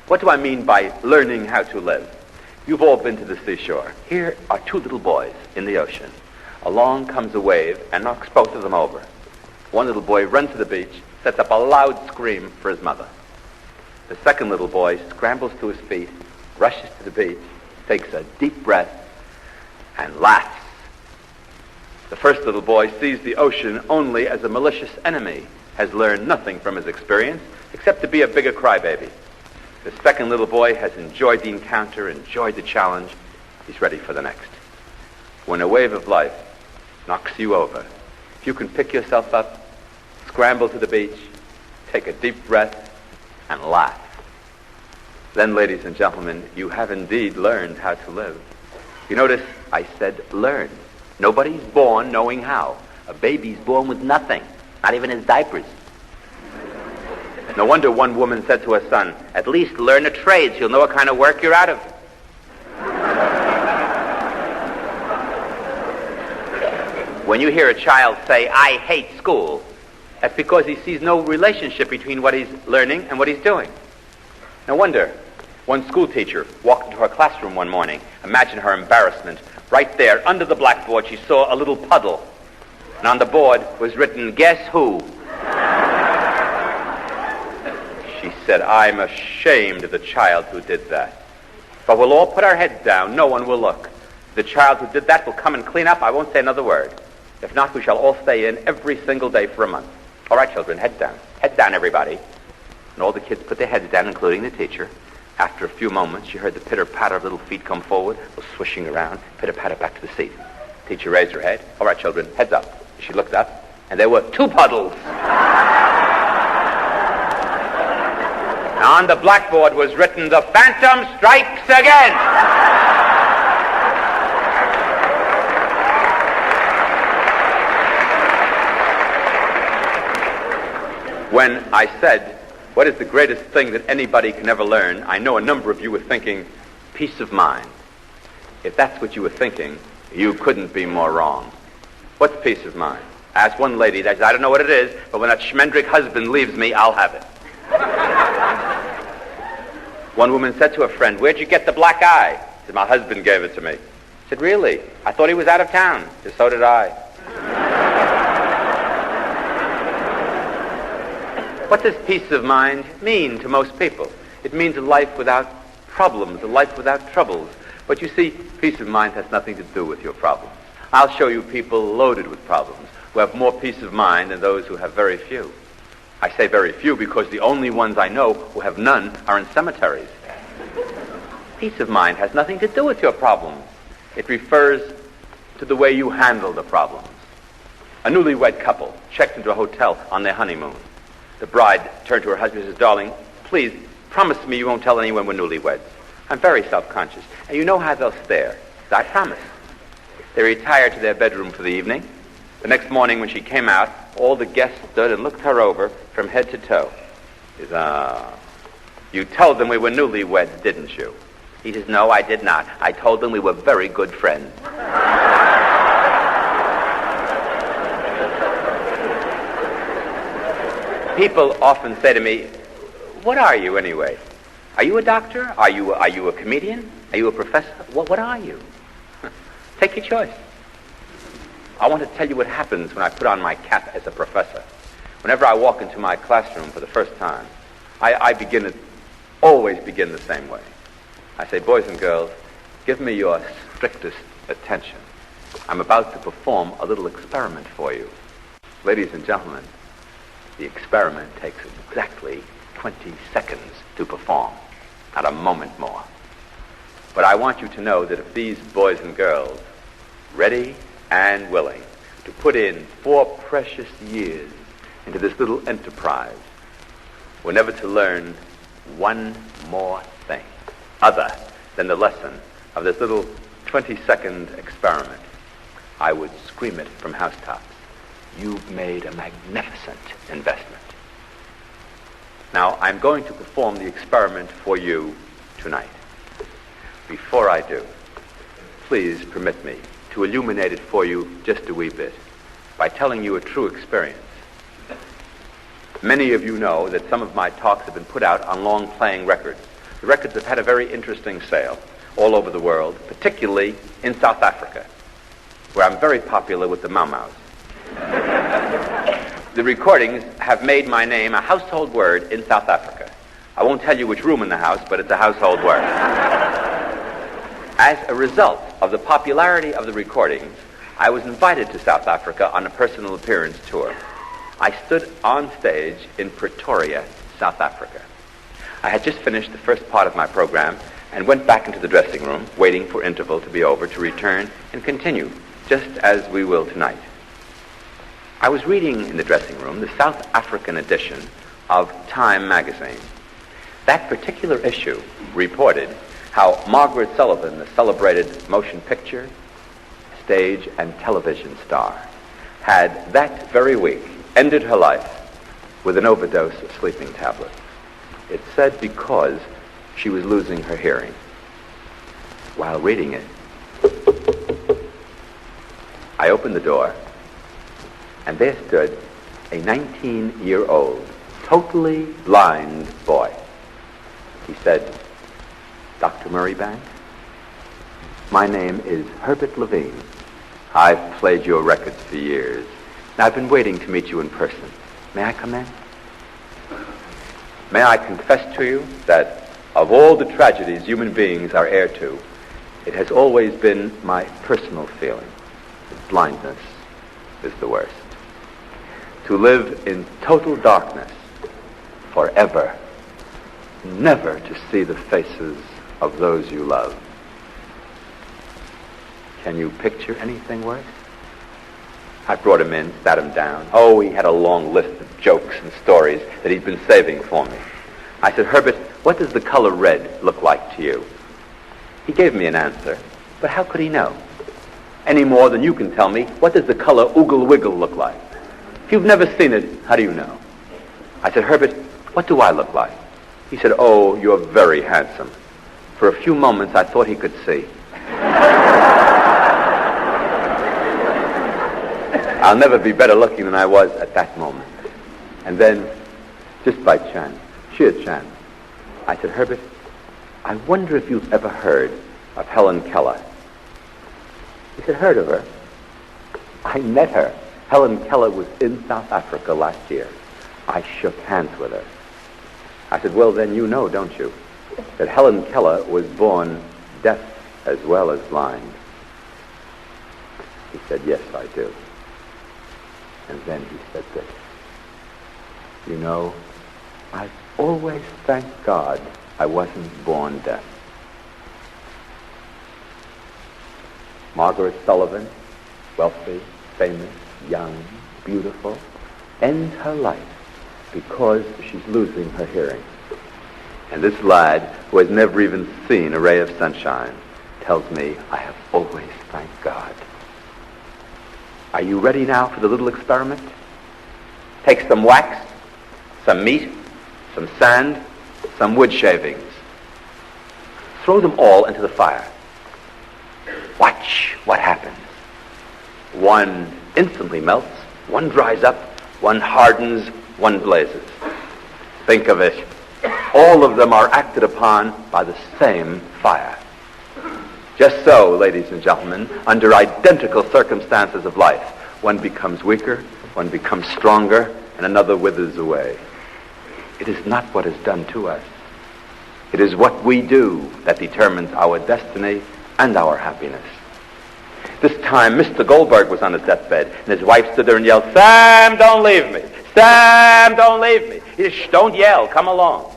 What do I mean by learning how to live? You've all been to the seashore. Here are two little boys in the ocean. Along comes a wave and knocks both of them over. One little boy runs to the beach, sets up a loud scream for his mother. The second little boy scrambles to his feet, rushes to the beach, takes a deep breath, and laughs. The first little boy sees the ocean only as a malicious enemy, has learned nothing from his experience except to be a bigger crybaby. The second little boy has enjoyed the encounter, enjoyed the challenge. He's ready for the next. When a wave of life knocks you over, if you can pick yourself up, scramble to the beach, take a deep breath, and laugh, then, ladies and gentlemen, you have indeed learned how to live. You notice I said learn. Nobody's born knowing how. A baby's born with nothing, not even his diapers. No wonder one woman said to her son, "At least learn a trade so you'll know what kind of work you're out of." When you hear a child say, "I hate school," that's because he sees no relationship between what he's learning and what he's doing. No wonder one school teacher walked into her classroom one morning. Imagine her embarrassment. Right there, under the blackboard, she saw a little puddle. And on the board was written, "Guess who?" She said, "I'm ashamed of the child who did that. But we'll all put our heads down. No one will look. The child who did that will come and clean up. I won't say another word. If not, we shall all stay in every single day for a month. All right, children, heads down. Heads down, everybody." And all the kids put their heads down, including the teacher. After a few moments, you heard the pitter-patter of little feet come forward, go swishing around, pitter-patter back to the seat. Teacher raised her head. "All right, children, heads up." She looked up, and there were two puddles. On the blackboard was written, "The Phantom strikes again." When I said, what is the greatest thing that anybody can ever learn, I know a number of you were thinking, peace of mind. If that's what you were thinking, you couldn't be more wrong. What's peace of mind? I asked one lady, I said, "I don't know what it is, but when that schmendrick husband leaves me, I'll have it." One woman said to a friend, "Where'd you get the black eye?" She said, "My husband gave it to me." I said, "Really? I thought he was out of town." She said, "So did I." What does peace of mind mean to most people? It means a life without problems, a life without troubles. But you see, peace of mind has nothing to do with your problems. I'll show you people loaded with problems who have more peace of mind than those who have very few. I say very few because the only ones I know who have none are in cemeteries. Peace of mind has nothing to do with your problems. It refers to the way you handle the problems. A newlywed couple checked into a hotel on their honeymoon. The bride turned to her husband and says, "Darling, please promise me you won't tell anyone we're newlyweds. I'm very self-conscious, and you know how they'll stare." He said, "I promise." They retired to their bedroom for the evening. The next morning when she came out, all the guests stood and looked her over from head to toe. He says, "You told them we were newlyweds, didn't you?" He says, "No, I did not. I told them we were very good friends." People often say to me, "What are you anyway? Are you a doctor? Are you a comedian? Are you a professor? What are you?" Take your choice. I want to tell you what happens when I put on my cap as a professor. Whenever I walk into my classroom for the first time, I always begin the same way. I say, "Boys and girls, give me your strictest attention. I'm about to perform a little experiment for you." Ladies and gentlemen, the experiment takes exactly 20 seconds to perform, not a moment more. But I want you to know that if these boys and girls, ready and willing to put in 4 precious years into this little enterprise, were never to learn one more thing other than the lesson of this little 20-second experiment, I would scream it from housetops. You've made a magnificent investment. Now, I'm going to perform the experiment for you tonight. Before I do, please permit me to illuminate it for you just a wee bit by telling you a true experience. Many of you know that some of my talks have been put out on long-playing records. The records have had a very interesting sale all over the world, particularly in South Africa, where I'm very popular with the Mau Maus. The recordings have made my name a household word in South Africa. I won't tell you which room in the house, but it's a household word. As a result of the popularity of the recordings, I was invited to South Africa on a personal appearance tour. I stood on stage in Pretoria, South Africa. I had just finished the first part of my program and went back into the dressing room, waiting for interval to be over to return and continue, just as we will tonight. I was reading in the dressing room the South African edition of Time magazine. That particular issue reported how Margaret Sullivan, the celebrated motion picture, stage, and television star, had that very week ended her life with an overdose of sleeping tablets. It said because she was losing her hearing. While reading it, I opened the door, and there stood a 19-year-old, totally blind boy. He said, "Dr. Murraybank, my name is Herbert Levine. I've played your records for years, and I've been waiting to meet you in person. May I come in? May I confess to you that of all the tragedies human beings are heir to, it has always been my personal feeling that blindness is the worst. To live in total darkness forever, never to see the faces of those you love. Can you picture anything worse?" I brought him in, sat him down. Oh, he had a long list of jokes and stories that he'd been saving for me. I said, "Herbert, what does the color red look like to you?" He gave me an answer, but how could he know? Any more than you can tell me, what does the color oogle wiggle look like? If you've never seen it, how do you know? I said, "Herbert, what do I look like?" He said, "Oh, you're very handsome." For a few moments, I thought he could see. I'll never be better looking than I was at that moment. And then, just by chance, sheer chance, I said, "Herbert, I wonder if you've ever heard of Helen Keller." He said, "Heard of her?" I met her. Helen Keller was in South Africa last year. I shook hands with her. I said, "Well, then you know, don't you, that Helen Keller was born deaf as well as blind?" He said, "Yes, I do." And then he said this, "You know, I've always thanked God I wasn't born deaf." Margaret Sullivan, wealthy, famous, young, beautiful, ends her life because she's losing her hearing. And this lad, who has never even seen a ray of sunshine, tells me, "I have always thanked God." Are you ready now for the little experiment? Take some wax, some meat, some sand, some wood shavings. Throw them all into the fire. Watch what happens. One instantly melts, one dries up, one hardens, one blazes. Think of it. All of them are acted upon by the same fire. Just so, ladies and gentlemen, under identical circumstances of life, one becomes weaker, one becomes stronger, and another withers away. It is not what is done to us. It is what we do that determines our destiny and our happiness. This time, Mr. Goldberg was on his deathbed, and his wife stood there and yelled, "Sam, don't leave me! Sam, don't leave me!" He said, "Shh, don't yell, come along."